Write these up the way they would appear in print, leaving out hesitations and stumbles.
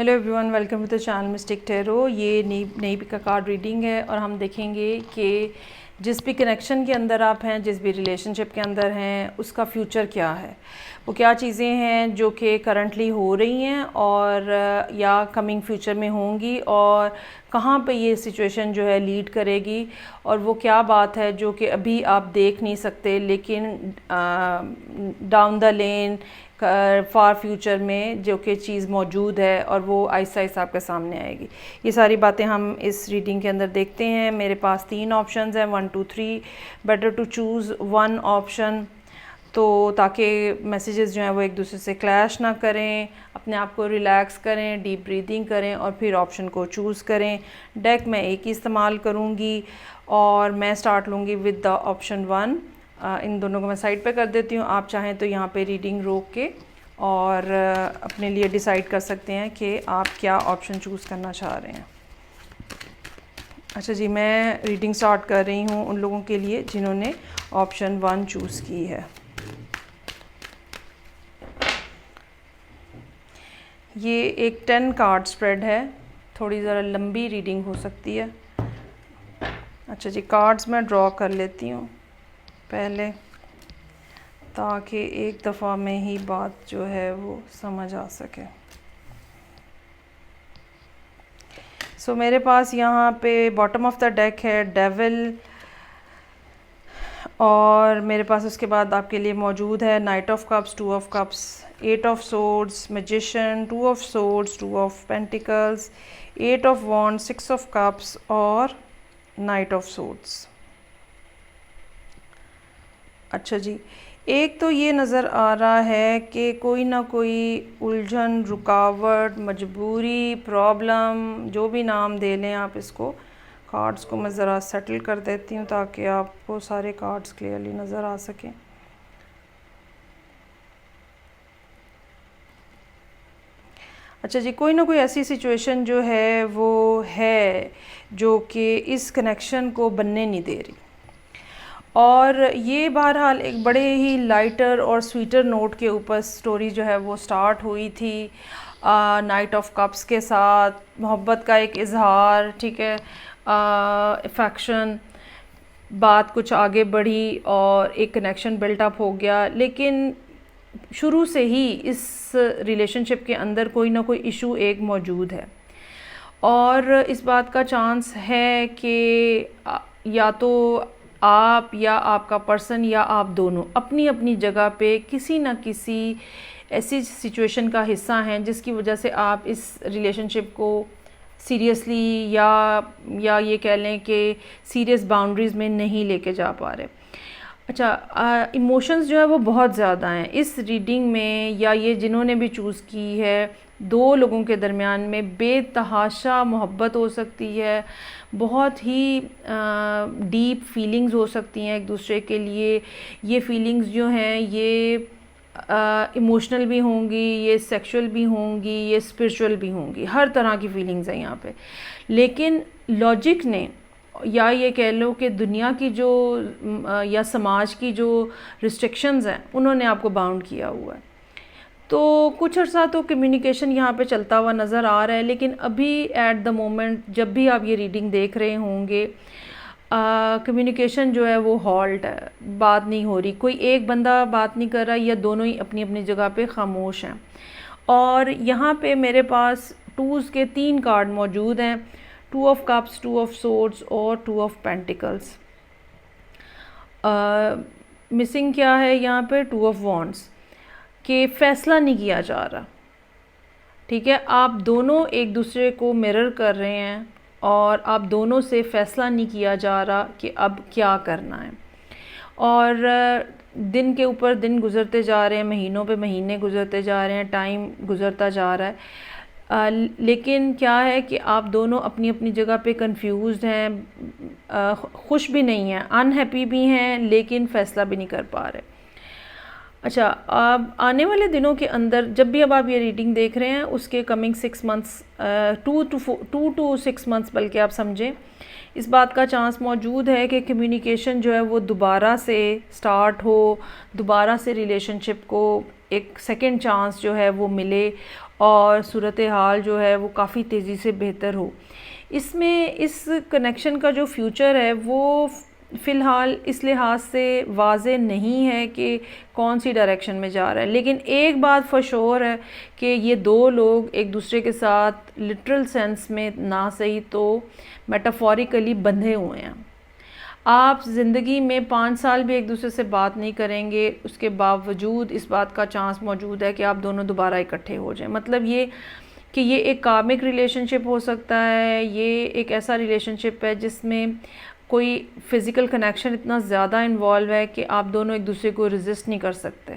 Hello everyone, welcome to the channel Mystic Tarot. ये नई pick का कार्ड रीडिंग है और हम देखेंगे कि जिस भी कनेक्शन के अंदर आप हैं, जिस भी रिलेशनशिप के अंदर हैं, उसका फ्यूचर क्या है, वो क्या चीज़ें हैं जो कि करंटली हो रही हैं और या कमिंग फ्यूचर में होंगी, और कहाँ पे ये सिचुएशन जो है लीड करेगी, और वो क्या बात है जो कि अभी आप देख नहीं सकते लेकिन down the lane far future में जो कि चीज़ मौजूद है और वो आहिस्ता आहिस्ता आपके सामने आएगी। ये सारी बातें हम इस रीडिंग के अंदर देखते हैं। मेरे पास 3 ऑप्शंस हैं, 1 2 3। बेटर टू चूज़ 1 ऑप्शन, तो ताकि मैसेजेस जो हैं वो एक दूसरे से क्लैश ना करें। अपने आप को रिलैक्स करें, डीप ब्रीदिंग करें और फिर ऑप्शन को चूज़ करें। डेक मैं एक ही इस्तेमाल करूँगी और मैं स्टार्ट लूँगी विद द ऑप्शन 1। इन दोनों को मैं साइड पे कर देती हूँ। आप चाहें तो यहाँ पे रीडिंग रोक के और अपने लिए डिसाइड कर सकते हैं कि आप क्या ऑप्शन चूज़ करना चाह रहे हैं। अच्छा जी, मैं रीडिंग स्टार्ट कर रही हूँ उन लोगों के लिए जिन्होंने ऑप्शन 1 चूज़ की है। ये एक 10 कार्ड स्प्रेड है, थोड़ी ज़रा लंबी रीडिंग हो सकती है। अच्छा जी, कार्ड्स मैं ड्रॉ कर लेती हूँ पहले, ताकि एक दफ़ा में ही बात जो है वो समझ आ सके। सो मेरे पास यहाँ पे बॉटम ऑफ द डेक है डेविल, और मेरे पास उसके बाद आपके लिए मौजूद है night of cups, 2 of cups, 8 of swords, magician, 2 of swords, 2 of pentacles, 8 of wands, 6 of cups और नाइट ऑफ सोर्ड्स। अच्छा जी, एक तो ये नज़र आ रहा है कि कोई ना कोई उलझन, रुकावट, मजबूरी, प्रॉब्लम, जो भी नाम दे लें आप इसको। कार्ड्स को मैं ज़रा सेटल कर देती हूँ ताकि आपको सारे कार्ड्स क्लियरली नज़र आ सकें। अच्छा जी, कोई ना कोई ऐसी सिचुएशन जो है वो है जो कि इस कनेक्शन को बनने नहीं दे रही, और ये बहरहाल एक बड़े ही लाइटर और स्वीटर नोट के ऊपर स्टोरी जो है वो स्टार्ट हुई थी नाइट ऑफ कप्स के साथ। मोहब्बत का एक इजहार, ठीक है, अफेक्शन, बात कुछ आगे बढ़ी और एक कनेक्शन बिल्टअप हो गया, लेकिन शुरू से ही इस रिलेशनशिप के अंदर कोई ना कोई इशू एक मौजूद है, और इस बात का चांस है कि या तो आप या आपका पर्सन या आप दोनों अपनी अपनी जगह पे किसी न किसी ऐसी सिचुएशन का हिस्सा हैं जिसकी वजह से आप इस रिलेशनशिप को सीरियसली या ये कह लें कि सीरियस बाउंड्रीज़ में नहीं लेके जा पा रहे। अच्छा, इमोशंस जो है वो बहुत ज़्यादा हैं इस रीडिंग में, या ये जिन्होंने भी चूज़ की है, 2 लोगों के दरमियान में बेतहाशा मोहब्बत हो सकती है, बहुत ही डीप फीलिंग्स हो सकती हैं एक दूसरे के लिए। ये फीलिंग्स जो हैं ये इमोशनल भी होंगी, ये सेक्सुअल भी होंगी, ये स्पिरिचुअल भी होंगी, हर तरह की फीलिंग्स हैं यहाँ पे। लेकिन लॉजिक ने, या ये कह लो कि दुनिया की जो या समाज की जो रिस्ट्रिक्शंस हैं, उन्होंने आपको बाउंड किया हुआ है। तो कुछ अर्सा तो कम्युनिकेशन यहाँ पे चलता हुआ नज़र आ रहा है, लेकिन अभी एट द मोमेंट जब भी आप ये रीडिंग देख रहे होंगे, कम्युनिकेशन जो है वो हॉल्ट है, बात नहीं हो रही, कोई एक बंदा बात नहीं कर रहा या दोनों ही अपनी अपनी जगह पे खामोश हैं। और यहाँ पे मेरे पास 2s के 3 कार्ड मौजूद हैं, 2 ऑफ कप्स, 2 ऑफ सोर्ड्स और 2 ऑफ पेंटिकल्स। मिसिंग क्या है यहाँ पे? 2 ऑफ वॉन्ड्स, कि फ़ैसला नहीं किया जा रहा, ठीक है। आप दोनों एक दूसरे को मिरर कर रहे हैं और आप दोनों से फ़ैसला नहीं किया जा रहा कि अब क्या करना है, और दिन के ऊपर दिन गुज़रते जा रहे हैं, महीनों पे महीने गुज़रते जा रहे हैं, टाइम गुज़रता जा रहा है, लेकिन क्या है कि आप दोनों अपनी अपनी जगह पे कंफ्यूज्ड हैं, खुश भी नहीं हैं, अनहैप्पी भी हैं, लेकिन फ़ैसला भी नहीं कर पा रहे। अच्छा, अब आने वाले दिनों के अंदर जब भी अब आप ये रीडिंग देख रहे हैं, उसके कमिंग 6 मंथ्स, 2 to 6 मंथ्स बल्कि आप समझें, इस बात का चांस मौजूद है कि कम्युनिकेशन जो है वो दोबारा से स्टार्ट हो, दोबारा से रिलेशनशिप को एक सेकंड चांस जो है वो मिले, और सूरत हाल जो है वो काफ़ी तेज़ी से बेहतर हो। इसमें इस कनेक्शन का जो फ्यूचर है वो फ़िलहाल इस लिहाज से वाज़े नहीं है कि कौन सी डायरेक्शन में जा रहा है, लेकिन एक बात फॉर श्योर है कि ये दो लोग एक दूसरे के साथ लिटरल सेंस में ना सही तो मेटाफोरिकली बंधे हुए हैं। आप ज़िंदगी में 5 साल भी एक दूसरे से बात नहीं करेंगे, उसके बावजूद इस बात का चांस मौजूद है कि आप दोनों दोबारा इकट्ठे हो जाएं। मतलब ये कि ये एक कार्मिक रिलेशनशिप हो सकता है, ये एक ऐसा रिलेशनशिप है जिसमें कोई फ़िज़िकल कनेक्शन इतना ज़्यादा इन्वॉल्व है कि आप दोनों एक दूसरे को रेजिस्ट नहीं कर सकते।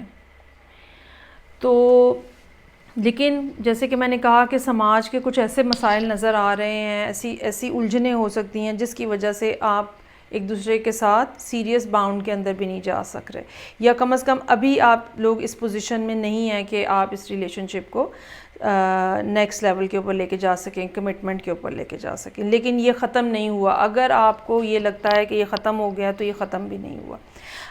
तो लेकिन जैसे कि मैंने कहा कि समाज के कुछ ऐसे मसाइल नज़र आ रहे हैं, ऐसी उलझनें हो सकती हैं जिसकी वजह से आप एक दूसरे के साथ सीरियस बाउंड के अंदर भी नहीं जा सक रहे, या कम से कम अभी आप लोग इस पोजीशन में नहीं हैं कि आप इस रिलेशनशिप को नेक्स्ट लेवल के ऊपर लेके जा सकें, कमिटमेंट के ऊपर लेके जा सकें। लेकिन ये ख़त्म नहीं हुआ। अगर आपको ये लगता है कि ये ख़त्म हो गया तो ये ख़त्म भी नहीं हुआ।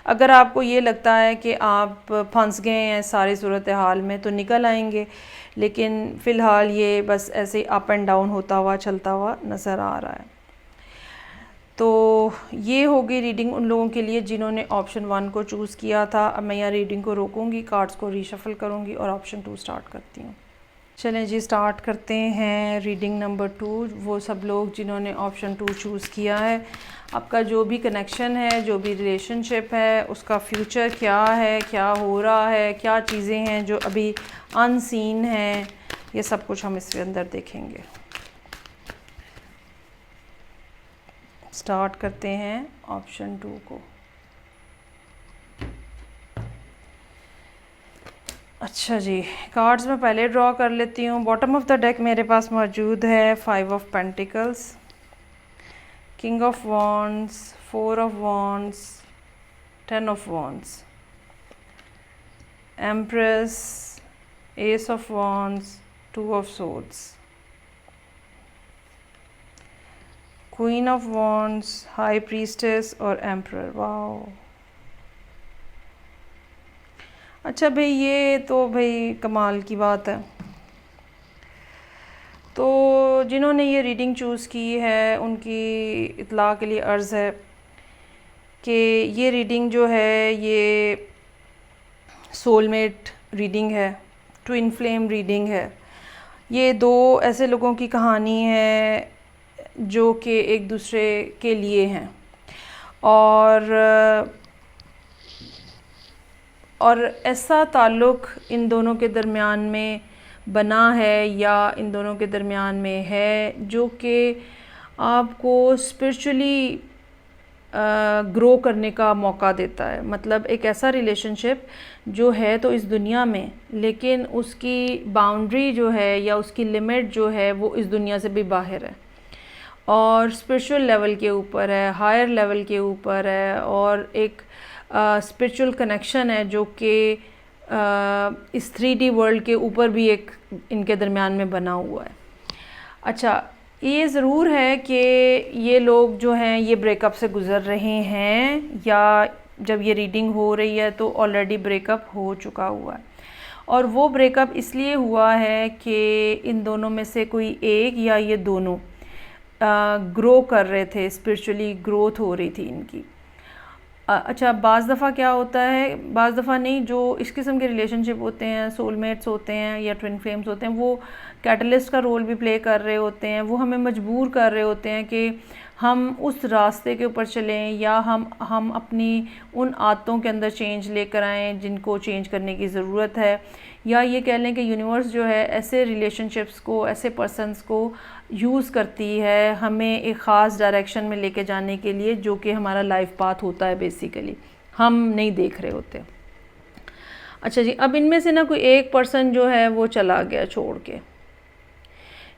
अगर आपको ये लगता है कि आप फंस गए हैं सारी सूरत हाल में तो निकल आएंगे, लेकिन फ़िलहाल ये बस ऐसे अप एंड डाउन होता हुआ चलता हुआ नज़र आ रहा है। तो ये होगी रीडिंग उन लोगों के लिए जिन्होंने ऑप्शन 1 को चूज़ किया था। अब मैं यहाँ रीडिंग को रोकूंगी, कार्ड्स को रीशफल करूँगी और ऑप्शन 2 स्टार्ट करती हूँ। चलें जी, स्टार्ट करते हैं रीडिंग नंबर 2। वो सब लोग जिन्होंने ऑप्शन 2 चूज़ किया है, आपका जो भी कनेक्शन है, जो भी रिलेशनशिप है, उसका फ्यूचर क्या है, क्या हो रहा है, क्या चीज़ें हैं जो अभी अनसीन हैं, ये सब कुछ हम इसके अंदर देखेंगे। स्टार्ट करते हैं ऑप्शन 2 को। अच्छा जी, कार्ड्स में पहले ड्रॉ कर लेती हूँ। बॉटम ऑफ द डेक मेरे पास मौजूद है 5 of pentacles, king of wands, 4 of wands, 10 of wands, empress, S of wands, 2 of swords, queen of wands, high priestess और एम्परर। वाओ, अच्छा भाई, ये तो भाई कमाल की बात है। तो जिन्होंने ये रीडिंग चूज़ की है उनकी इत्तला के लिए अर्ज़ है कि ये रीडिंग जो है ये सोलमेट रीडिंग है, ट्विन फ्लेम रीडिंग है। ये दो ऐसे लोगों की कहानी है जो कि एक दूसरे के लिए हैं और ऐसा ताल्लुक़ इन दोनों के दरमियान में बना है या इन दोनों के दरमियान में है जो कि आपको स्पिरिचुअली ग्रो करने का मौका देता है। मतलब एक ऐसा रिलेशनशिप जो है तो इस दुनिया में, लेकिन उसकी बाउंड्री जो है या उसकी लिमिट जो है वो इस दुनिया से भी बाहर है और स्पिरिचुअल लेवल के ऊपर है, हायर लेवल के ऊपर है, और एक स्पिरिचुअल कनेक्शन है जो कि इस 3D वर्ल्ड के ऊपर भी एक इनके दरमियान में बना हुआ है। अच्छा, ये ज़रूर है कि ये लोग जो हैं ये ब्रेकअप से गुज़र रहे हैं या जब ये रीडिंग हो रही है तो ऑलरेडी ब्रेकअप हो चुका हुआ है, और वो ब्रेकअप इसलिए हुआ है कि इन दोनों में से कोई एक या ये दोनों ग्रो कर रहे थे, स्पिरिचुअली ग्रोथ हो रही थी इनकी। अच्छा, बाज़ दफ़ा क्या होता है, बाज़ दफ़ा नहीं, जो इस किस्म के रिलेशनशिप होते हैं, सोलमेट्स होते हैं या ट्विन फ्लेम्स होते हैं, वो कैटलिस्ट का रोल भी प्ले कर रहे होते हैं। वो हमें मजबूर कर रहे होते हैं कि हम उस रास्ते के ऊपर चलें या हम अपनी उन आदतों के अंदर चेंज लेकर आएँ जिनको चेंज करने की ज़रूरत है, या ये कह लें कि यूनिवर्स जो है ऐसे रिलेशनशिप्स को, ऐसे पर्सनस को यूज़ करती है हमें एक ख़ास डायरेक्शन में लेके जाने के लिए, जो कि हमारा लाइफ पाथ होता है बेसिकली, हम नहीं देख रहे होते। अच्छा जी, अब इनमें से ना कोई एक पर्सन जो है वो चला गया छोड़ के,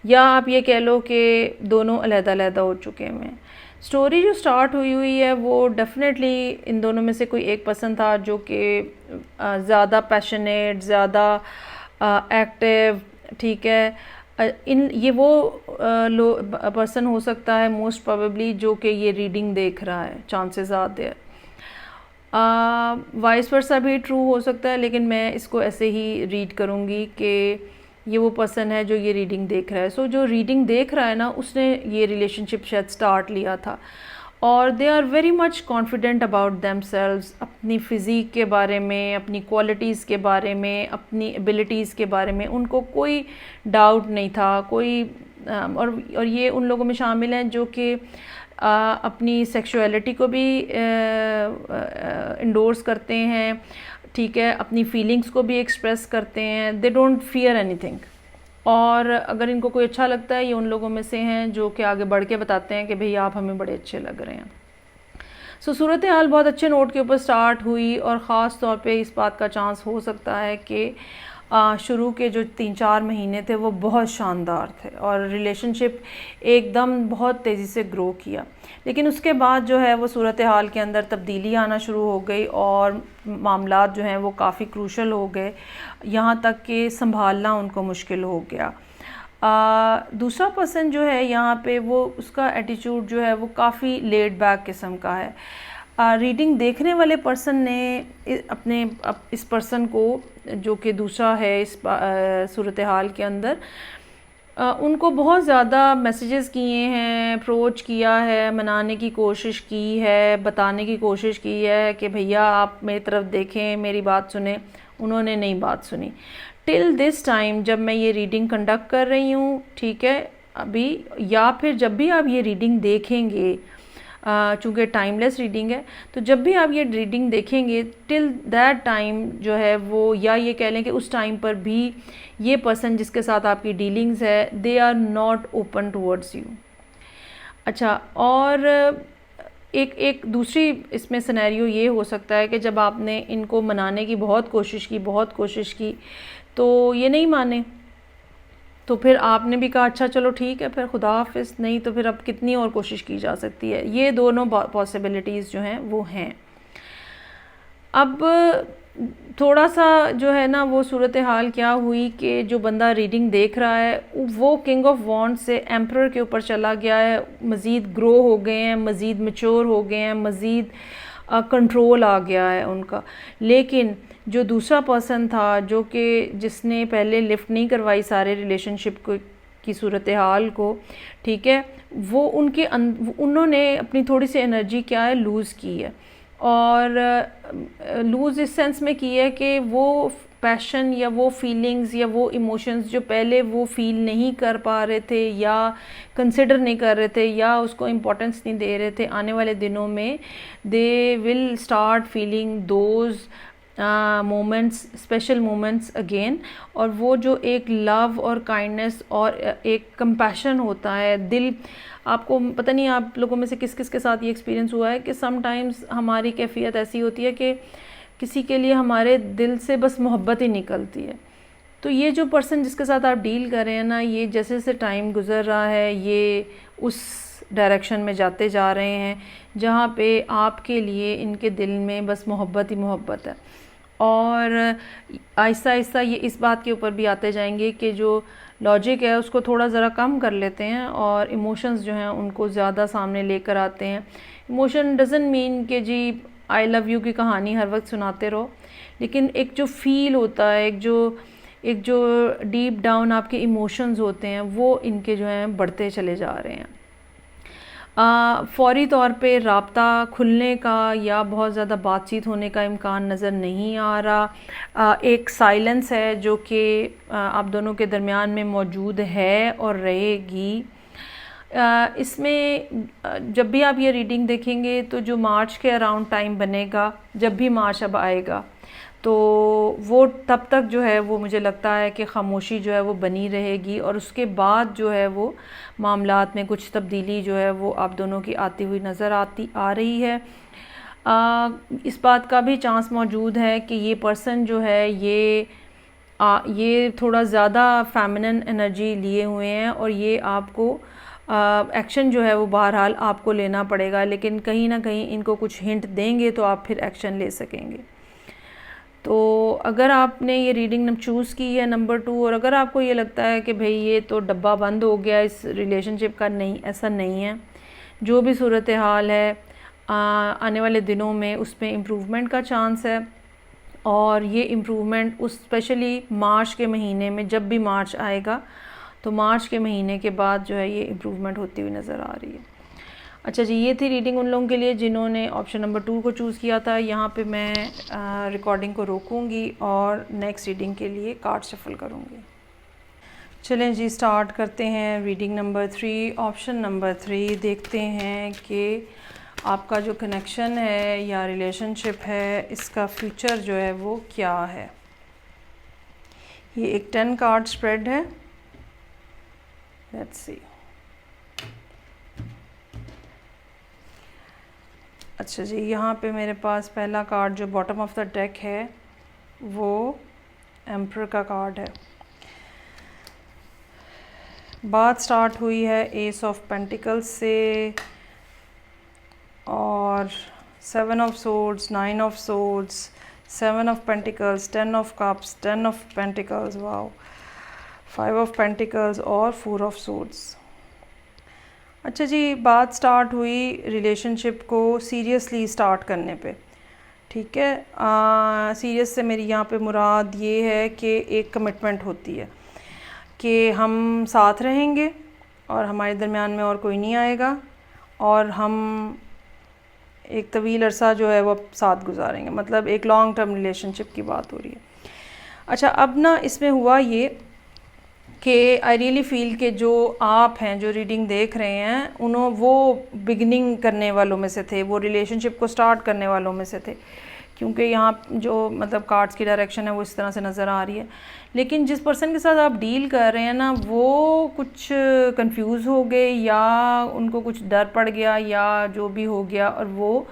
या आप ये कह लो कि दोनों अलग-अलग हो चुके हैं। स्टोरी जो स्टार्ट हुई है वो डेफिनेटली इन दोनों में से कोई एक पर्सन था जो कि ज़्यादा पैशनेट, ज़्यादा एक्टिव, ठीक है। ये वो पर्सन हो सकता है मोस्ट प्रोबेबली जो कि ये रीडिंग देख रहा है, chances are there. Vice versa भी ट्रू हो सकता है, लेकिन मैं इसको ऐसे ही रीड करूँगी कि ये वो पर्सन है जो ये रीडिंग देख रहा है। सो जो रीडिंग देख रहा है ना, उसने ये रिलेशनशिप शायद स्टार्ट लिया था, और they are very much confident about themselves, अपनी फ़िज़ीक के बारे में, अपनी क्वालिटीज़ के बारे में, अपनी एबिलिटीज़ के बारे में उनको कोई डाउट नहीं था, कोई और ये उन लोगों में शामिल हैं जो कि अपनी सेक्सुअलिटी को भी इंडोर्स करते हैं, ठीक है, अपनी फीलिंग्स को भी एक्सप्रेस करते हैं, दे डोंट फियर एनीथिंग। और अगर इनको कोई अच्छा लगता है, ये उन लोगों में से हैं जो कि आगे बढ़ के बताते हैं कि भैया आप हमें बड़े अच्छे लग रहे हैं। सो सूरत हाल बहुत अच्छे नोट के ऊपर स्टार्ट हुई, और ख़ास तौर पे इस बात का चांस हो सकता है कि शुरू के जो 3-4 महीने थे वो बहुत शानदार थे, और रिलेशनशिप एकदम बहुत तेज़ी से ग्रो किया। लेकिन उसके बाद जो है वो सूरत हाल के अंदर तब्दीली आना शुरू हो गई, और मामलात जो हैं वो काफ़ी क्रूशल हो गए, यहाँ तक कि संभालना उनको मुश्किल हो गया। दूसरा पर्सन जो है यहाँ पे, वो उसका एटीट्यूड जो है वो काफ़ी लेड बैक किस्म का है। रीडिंग देखने वाले पर्सन ने इस पर्सन को, जो कि दूसरा है इस सूरत हाल के अंदर, उनको बहुत ज़्यादा मैसेजेस किए हैं, अप्रोच किया है, मनाने की कोशिश की है, बताने की कोशिश की है कि भैया आप मेरी तरफ देखें, मेरी बात सुने। उन्होंने नहीं बात सुनी टिल दिस टाइम, जब मैं ये रीडिंग कंडक्ट कर रही हूँ, ठीक है, अभी या फिर जब भी आप ये रीडिंग देखेंगे, चूँकि टाइमलेस रीडिंग है, तो जब भी आप ये रीडिंग देखेंगे टिल दैट टाइम जो है वो, या ये कह लें कि उस टाइम पर भी ये पर्सन जिसके साथ आपकी डीलिंग्स है, they are not open towards you. अच्छा, और एक दूसरी इसमें सिनेरियो ये हो सकता है कि जब आपने इनको मनाने की बहुत कोशिश की तो ये नहीं माने, तो फिर आपने भी कहा अच्छा चलो ठीक है, फिर खुदा हाफिज़, नहीं तो फिर अब कितनी और कोशिश की जा सकती है। ये दोनों पॉसिबिलिटीज़ जो हैं वो हैं। अब थोड़ा सा जो है ना, वो सूरत हाल क्या हुई कि जो बंदा रीडिंग देख रहा है वो किंग ऑफ वॉन्ड से एम्परर के ऊपर चला गया है, मज़ीद ग्रो हो गए हैं, मज़ीद मैच्योर हो गए हैं, मज़ीद कंट्रोल आ गया है उनका। लेकिन जो दूसरा पर्सन था, जो कि जिसने पहले लिफ्ट नहीं करवाई सारे रिलेशनशिप को की सूरत हाल को, ठीक है, वो उन्होंने अपनी थोड़ी सी एनर्जी क्या है लूज़ की है, और लूज़ इस सेंस में की है कि वो पैशन या वो फीलिंग्स या वो इमोशंस जो पहले वो फील नहीं कर पा रहे थे या कंसिडर नहीं कर रहे थे या उसको इम्पोर्टेंस नहीं दे रहे थे, आने वाले दिनों में they will start feeling those moments, special moments again. और वो जो एक लव और काइंडनेस और एक कंपैशन होता है, दिल, आपको पता नहीं आप लोगों में से किस किस के साथ ये एक्सपीरियंस हुआ है कि समटाइम्स हमारी कैफियत ऐसी होती है कि किसी के लिए हमारे दिल से बस मोहब्बत ही निकलती है। तो ये जो पर्सन जिसके साथ आप डील कर रहे हैं ना, ये जैसे जैसे टाइम गुजर रहा है, ये उस डायरेक्शन में जाते जा रहे हैं जहाँ पे आपके लिए इनके दिल में बस मोहब्बत ही मोहब्बत है। और आहिस्ता आहिस्ता ये इस बात के ऊपर भी आते जाएंगे कि जो लॉजिक है उसको थोड़ा ज़रा कम कर लेते हैं और इमोशंस जो हैं उनको ज़्यादा सामने लेकर आते हैं। इमोशन डजंट मीन कि जी आई लव यू की कहानी हर वक्त सुनाते रहो, लेकिन एक जो फील होता है, एक जो डीप डाउन आपके इमोशंस होते हैं, वो इनके जो हैं बढ़ते चले जा रहे हैं। फ़ौरी तौर पे राब्ता खुलने का या बहुत ज़्यादा बातचीत होने का इम्कान नज़र नहीं आ रहा। एक साइलेंस है जो कि आप दोनों के दरमियान में मौजूद है और रहेगी। इसमें जब भी आप ये रीडिंग देखेंगे तो जो मार्च के अराउंड टाइम बनेगा, जब भी मार्च अब आएगा, तो वो तब तक जो है वो मुझे लगता है कि ख़ामोशी जो है वो बनी रहेगी, और उसके बाद जो है वो मामलात में कुछ तब्दीली जो है वो आप दोनों की आती हुई नज़र आ रही है। इस बात का भी चांस मौजूद है कि ये पर्सन जो है ये थोड़ा ज़्यादा फेमिनिन एनर्जी लिए हुए हैं, और ये आपको एक्शन जो है वो बहरहाल आपको लेना पड़ेगा, लेकिन कहीं ना कहीं इनको कुछ हिंट देंगे तो आप फिर एक्शन ले सकेंगे। तो अगर आपने ये रीडिंग चूज़ की है नंबर 2, और अगर आपको ये लगता है कि भाई ये तो डब्बा बंद हो गया इस रिलेशनशिप का, नहीं, ऐसा नहीं है। जो भी सूरत हाल है आने वाले दिनों में उसमें इम्प्रूवमेंट का चांस है, और ये इम्प्रूवमेंट उस स्पेशली मार्च के महीने में, जब भी मार्च आएगा तो मार्च के महीने के बाद जो है ये इम्प्रूवमेंट होती हुई नज़र आ रही है। अच्छा जी, ये थी रीडिंग उन लोगों के लिए जिन्होंने ऑप्शन नंबर 2 को चूज़ किया था। यहाँ पे मैं रिकॉर्डिंग को रोकूंगी और नेक्स्ट रीडिंग के लिए कार्ड शफल करूँगी। चलें जी, स्टार्ट करते हैं रीडिंग नंबर 3। ऑप्शन नंबर 3 देखते हैं कि आपका जो कनेक्शन है या रिलेशनशिप है, इसका फ्यूचर जो है वो क्या है। ये एक 10 कार्ड स्प्रेड है। Let's see. अच्छा जी, यहाँ पे मेरे पास पहला कार्ड जो बॉटम ऑफ द डेक है वो एम्परर का कार्ड है। बात स्टार्ट हुई है एस ऑफ पेंटिकल्स से और 7 of swords, 9 of swords, 7 of pentacles, 10 of cups, 10 of pentacles, wow, 5 of pentacles और 4 ऑफ सोर्ड्स। अच्छा जी, बात स्टार्ट हुई रिलेशनशिप को सीरियसली स्टार्ट करने पे, ठीक है। सीरियस से मेरी यहाँ पे मुराद ये है कि एक कमिटमेंट होती है कि हम साथ रहेंगे और हमारे दरमियान में और कोई नहीं आएगा और हम एक तवील अरसा जो है वो साथ गुजारेंगे, मतलब एक लॉन्ग टर्म रिलेशनशिप की बात हो रही है। अच्छा, अब ना इसमें हुआ ये कि आई रियली फील कि जो आप हैं, जो रीडिंग देख रहे हैं, वो बिगनिंग करने वालों में से थे, वो रिलेशनशिप को स्टार्ट करने वालों में से थे, क्योंकि यहाँ जो मतलब कार्ड्स की डायरेक्शन है वो इस तरह से नज़र आ रही है। लेकिन जिस पर्सन के साथ आप डील कर रहे हैं ना, वो कुछ कंफ्यूज हो गए या उनको कुछ डर पड़ गया या जो भी हो गया, और वो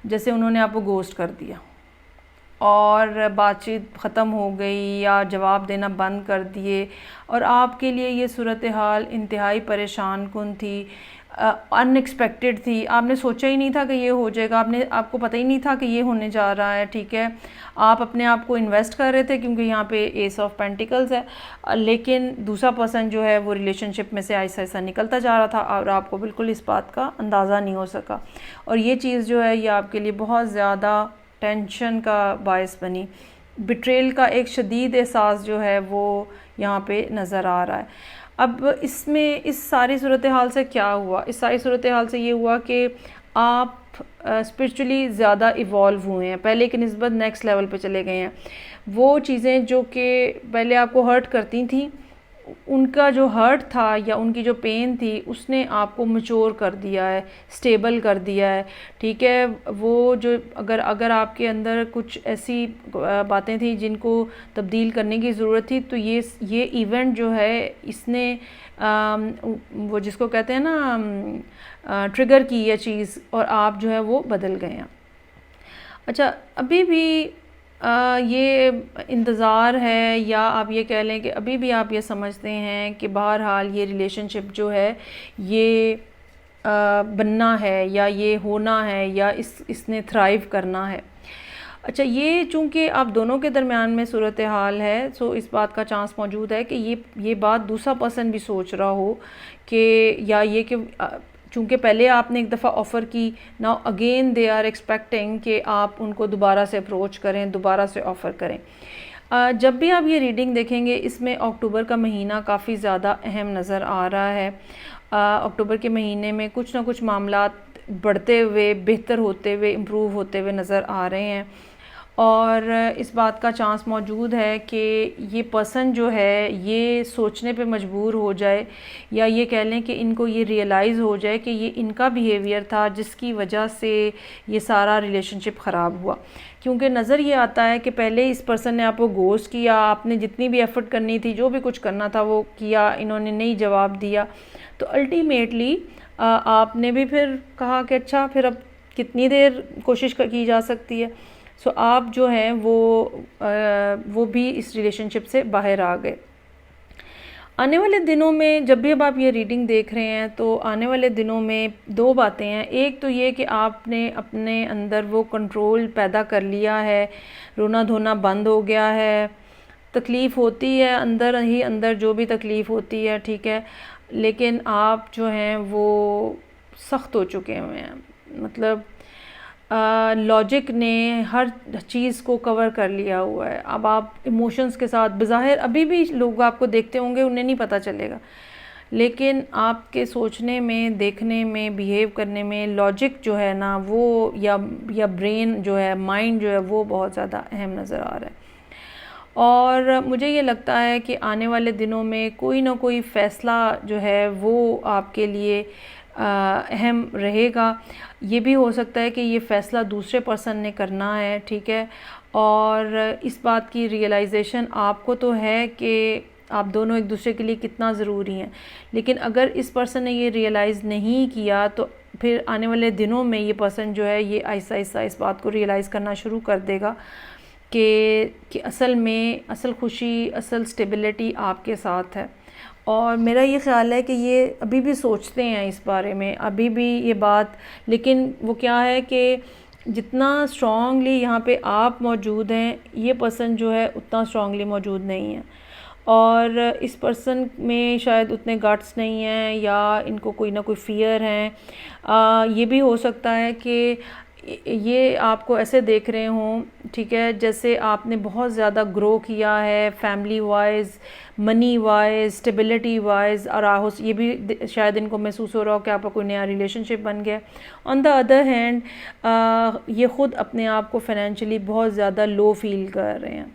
जैसे उन्होंने आपको गोस्ट कर दिया और बातचीत ख़त्म हो गई या जवाब देना बंद कर दिए, और आपके लिए ये सूरत हाल इंतहाई परेशान कुन थी, अनएक्सपेक्टेड थी। आपने सोचा ही नहीं था कि ये हो जाएगा, आपको पता ही नहीं था कि ये होने जा रहा है, ठीक है। आप अपने आप को इन्वेस्ट कर रहे थे क्योंकि यहाँ पे एस ऑफ पेंटिकल्स है, लेकिन दूसरा पर्सन जो है वो रिलेशनशिप में से ऐसा ऐसा निकलता जा रहा था और आपको बिल्कुल इस बात का अंदाज़ा नहीं हो सका, और ये चीज़ जो है ये आपके लिए बहुत ज़्यादा टेंशन का बायस बनी। बिट्रेल का एक शदीद एहसास जो है वो यहाँ पे नज़र आ रहा है। अब इसमें इस सारी सूरत हाल से क्या हुआ? इस सारी सूरत हाल से ये हुआ कि आप स्पिरिचुअली ज़्यादा इवॉल्व हुए हैं, पहले की निस्बत नेक्स्ट लेवल पे चले गए हैं। वो चीज़ें जो कि पहले आपको हर्ट करती थी, उनका जो हर्ट था या उनकी जो पेन थी, उसने आपको मैच्योर कर दिया है, स्टेबल कर दिया है, ठीक है। वो जो अगर आपके अंदर कुछ ऐसी बातें थी जिनको तब्दील करने की ज़रूरत थी, तो ये इवेंट जो है इसने वो जिसको कहते हैं ना ट्रिगर की यह चीज़, और आप जो है वो बदल गए हैं। अच्छा, अभी भी ये इंतज़ार है, या आप ये कह लें कि अभी भी आप ये समझते हैं कि बहरहाल ये रिलेशनशिप जो है ये बनना है या ये होना है या इसने थ्राइव करना है। अच्छा, ये चूँकि आप दोनों के दरमियान में सूरत हाल है, सो इस बात का चांस मौजूद है कि ये बात दूसरा पर्सन भी सोच रहा हो कि, या ये कि चूँकि पहले आपने एक दफ़ा ऑफ़र की, now again they are expecting कि आप उनको दोबारा से अप्रोच करें, दोबारा से ऑफ़र करें। जब भी आप ये रीडिंग देखेंगे, इसमें अक्टूबर का महीना काफ़ी ज़्यादा अहम नज़र आ रहा है। अक्टूबर के महीने में कुछ ना कुछ मामलात बढ़ते हुए, बेहतर होते हुए, इम्प्रूव होते हुए नज़र आ रहे हैं, और इस बात का चांस मौजूद है कि ये पर्सन जो है ये सोचने पे मजबूर हो जाए, या ये कह लें कि इनको ये रियलाइज़ हो जाए कि ये इनका बिहेवियर था जिसकी वजह से ये सारा रिलेशनशिप ख़राब हुआ। क्योंकि नज़र ये आता है कि पहले इस पर्सन ने आपको गोस्ट किया, आपने जितनी भी एफ़र्ट करनी थी, जो भी कुछ करना था वो किया, इन्होंने नहीं जवाब दिया, तो अल्टीमेटली आपने भी फिर कहा कि अच्छा, फिर अब कितनी देर कोशिश की जा सकती है। सो आप जो हैं वो भी इस रिलेशनशिप से बाहर आ गए। आने वाले दिनों में जब भी अब आप ये रीडिंग देख रहे हैं, तो आने वाले दिनों में दो बातें हैं। एक तो ये कि आपने अपने अंदर वो कंट्रोल पैदा कर लिया है, रोना धोना बंद हो गया है, तकलीफ़ होती है अंदर ही अंदर, जो भी तकलीफ़ होती है, ठीक है, लेकिन आप जो हैं वो सख्त हो चुके हुए हैं। मतलब लॉजिक ने हर चीज़ को कवर कर लिया हुआ है। अब आप इमोशंस के साथ बज़ाहिर अभी भी लोग आपको देखते होंगे, उन्हें नहीं पता चलेगा, लेकिन आपके सोचने में, देखने में, बिहेव करने में लॉजिक जो है ना वो या ब्रेन जो है, माइंड जो है वो बहुत ज़्यादा अहम नज़र आ रहा है। और मुझे ये लगता है कि आने वाले दिनों में कोई ना कोई फ़ैसला जो है वो आपके लिए अहम रहेगा। ये भी हो सकता है कि ये फ़ैसला दूसरे पर्सन ने करना है, ठीक है, और इस बात की रियलाइजेशन आपको तो है कि आप दोनों एक दूसरे के लिए कितना ज़रूरी हैं, लेकिन अगर इस पर्सन ने ये रियलाइज़ नहीं किया तो फिर आने वाले दिनों में ये पर्सन जो है ये आहिस्ता आहिस्ता इस बात को रियलाइज़ करना शुरू कर देगा कि असल में असल खुशी, असल स्टेबिलिटी आपके साथ है। और मेरा ये ख़्याल है कि ये अभी भी सोचते हैं इस बारे में, अभी भी ये बात, लेकिन वो क्या है कि जितना स्ट्रॉन्गली यहाँ पे आप मौजूद हैं, ये पर्सन जो है उतना स्ट्रॉन्गली मौजूद नहीं है, और इस पर्सन में शायद उतने गट्स नहीं हैं या इनको कोई ना कोई फ़ियर हैं। ये भी हो सकता है कि ये आपको ऐसे देख रहे हों, ठीक है, जैसे आपने बहुत ज़्यादा ग्रो किया है family wise, money wise, stability wise, और ये भी शायद इनको महसूस हो रहा हो कि आपका कोई नया रिलेशनशिप बन गया। ऑन द अदर हैंड ये ख़ुद अपने आप को फाइनेंशियली बहुत ज़्यादा लो फील कर रहे हैं।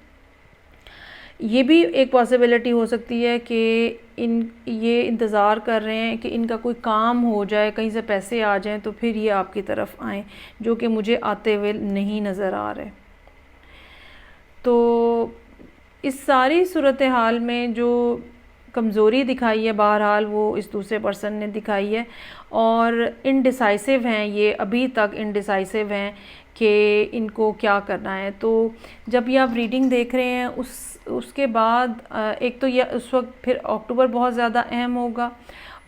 ये भी एक पॉसिबिलिटी हो सकती है कि ये इंतज़ार कर रहे हैं कि इनका कोई काम हो जाए, कहीं से पैसे आ जाएं तो फिर ये आपकी तरफ आएँ, जो कि मुझे आते हुए नहीं नज़र आ रहे। तो इस सारी सूरत हाल में जो कमज़ोरी दिखाई है बहरहाल वो इस दूसरे पर्सन ने दिखाई है, और इनडिसाइसिव हैं, ये अभी तक इनडिसाइसिव हैं कि इनको क्या करना है। तो जब ये आप रीडिंग देख रहे हैं उसके बाद एक तो ये उस वक्त फिर अक्टूबर बहुत ज़्यादा अहम होगा,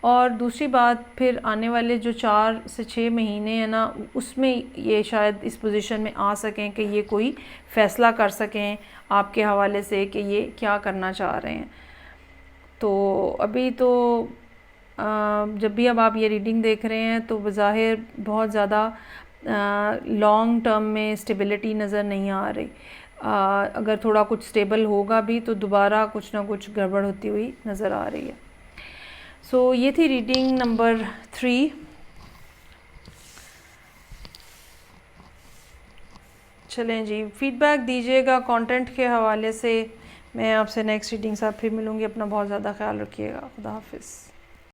और दूसरी बात फिर आने वाले जो 4 से 6 महीने हैं ना, उसमें ये शायद इस पोजीशन में आ सकें कि ये कोई फ़ैसला कर सकें आपके हवाले से कि ये क्या करना चाह रहे हैं। तो अभी तो जब भी अब आप ये रीडिंग देख रहे हैं तो बज़ाहिर बहुत ज़्यादा लॉन्ग टर्म में स्टेबिलिटी नज़र नहीं आ रही। अगर थोड़ा कुछ स्टेबल होगा भी तो दोबारा कुछ ना कुछ गड़बड़ होती हुई नज़र आ रही है। सो ये थी रीडिंग नंबर 3। चलें जी, फीडबैक दीजिएगा कंटेंट के हवाले से। मैं आपसे नेक्स्ट रीडिंग साथ फिर मिलूँगी। अपना बहुत ज़्यादा ख्याल रखिएगा। खुदा हाफिज़।